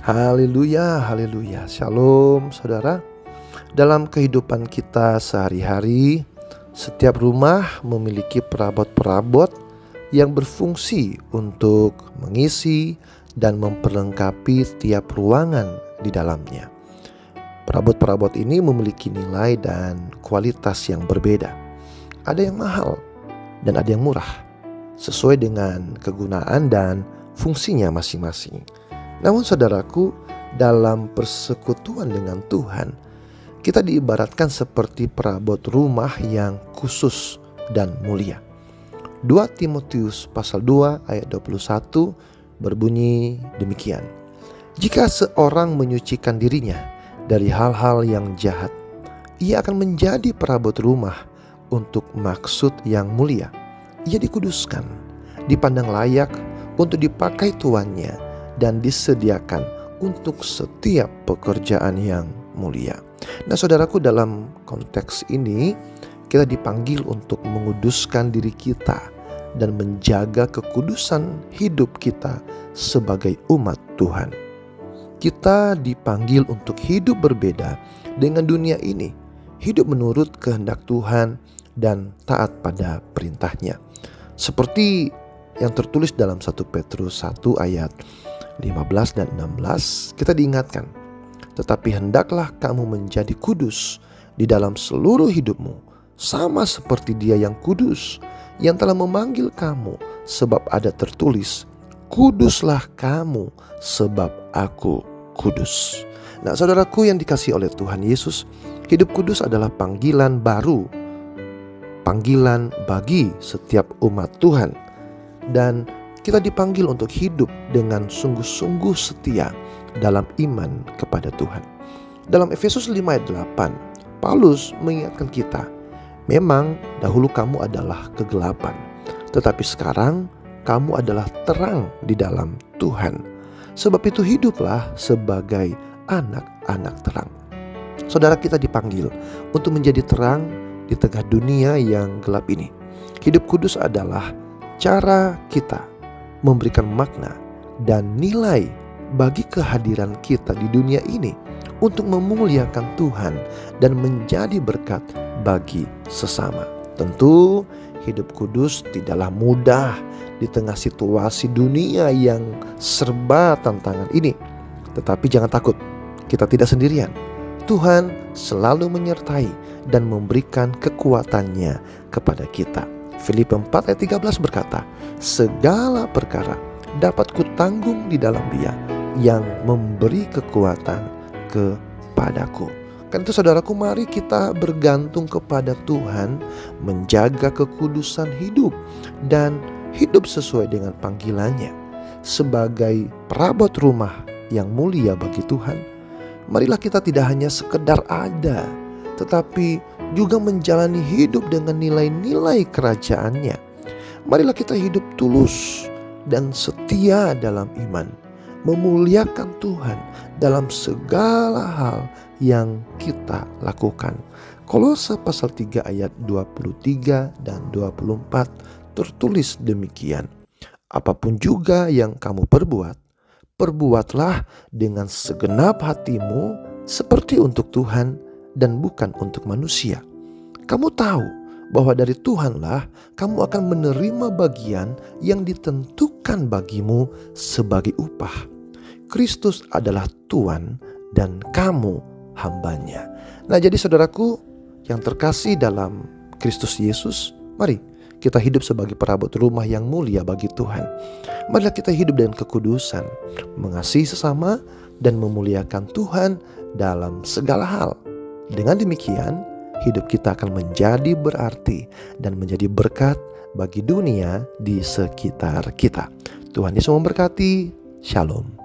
Haleluya, haleluya. Shalom saudara. Dalam kehidupan kita sehari-hari, setiap rumah memiliki perabot-perabot yang berfungsi untuk mengisi dan memperlengkapi tiap ruangan di dalamnya. Perabot-perabot ini memiliki nilai dan kualitas yang berbeda. Ada yang mahal dan ada yang murah, sesuai dengan kegunaan dan fungsinya masing-masing. Namun saudaraku, dalam persekutuan dengan Tuhan, kita diibaratkan seperti perabot rumah yang khusus dan mulia. 2 Timotius pasal 2 ayat 21 berbunyi demikian. Jika seorang menyucikan dirinya dari hal-hal yang jahat, ia akan menjadi perabot rumah untuk maksud yang mulia. Ia dikuduskan, dipandang layak untuk dipakai tuannya, dan disediakan untuk setiap pekerjaan yang mulia. Nah saudaraku, dalam konteks ini kita dipanggil untuk menguduskan diri kita dan menjaga kekudusan hidup kita sebagai umat Tuhan. Kita dipanggil untuk hidup berbeda dengan dunia ini, hidup menurut kehendak Tuhan dan taat pada perintahnya. Seperti yang tertulis dalam 1 Petrus 1 ayat 15 dan 16, kita diingatkan, tetapi hendaklah kamu menjadi kudus di dalam seluruh hidupmu, sama seperti Dia yang kudus, yang telah memanggil kamu, sebab ada tertulis, kuduslah kamu sebab aku kudus. Nah saudaraku yang dikasihi oleh Tuhan Yesus, hidup kudus adalah panggilan baru, panggilan bagi setiap umat Tuhan. Dan kita dipanggil untuk hidup dengan sungguh-sungguh setia dalam iman kepada Tuhan. Dalam Efesus 5 ayat 8, Paulus mengingatkan kita, memang dahulu kamu adalah kegelapan, tetapi sekarang kamu adalah terang di dalam Tuhan. Sebab itu hiduplah sebagai anak-anak terang. Saudara, kita dipanggil untuk menjadi terang di tengah dunia yang gelap ini. Hidup kudus adalah cara kita memberikan makna dan nilai bagi kehadiran kita di dunia ini untuk memuliakan Tuhan dan menjadi berkat bagi sesama. Tentu hidup kudus tidaklah mudah di tengah situasi dunia yang serba tantangan ini. Tetapi jangan takut, kita tidak sendirian. Tuhan selalu menyertai dan memberikan kekuatannya kepada kita. Filipi 4 ayat 13 berkata, segala perkara dapat kutanggung di dalam Dia yang memberi kekuatan kepadaku. Kan itu saudaraku, mari kita bergantung kepada Tuhan, menjaga kekudusan hidup dan hidup sesuai dengan panggilannya. Sebagai perabot rumah yang mulia bagi Tuhan, marilah kita tidak hanya sekedar ada, tetapi juga menjalani hidup dengan nilai-nilai kerajaannya. Marilah kita hidup tulus dan setia dalam iman, memuliakan Tuhan dalam segala hal yang kita lakukan. Kolose pasal 3 ayat 23 dan 24 tertulis demikian. Apapun juga yang kamu perbuat, perbuatlah dengan segenap hatimu seperti untuk Tuhan dan bukan untuk manusia. Kamu tahu bahwa dari Tuhanlah kamu akan menerima bagian yang ditentukan bagimu sebagai upah. Kristus adalah Tuhan dan kamu hambanya. Nah jadi saudaraku yang terkasih dalam Kristus Yesus, mari kita hidup sebagai perabot rumah yang mulia bagi Tuhan. Marilah kita hidup dengan kekudusan, mengasihi sesama dan memuliakan Tuhan dalam segala hal. Dengan demikian, hidup kita akan menjadi berarti dan menjadi berkat bagi dunia di sekitar kita. Tuhan Yesus memberkati. Shalom.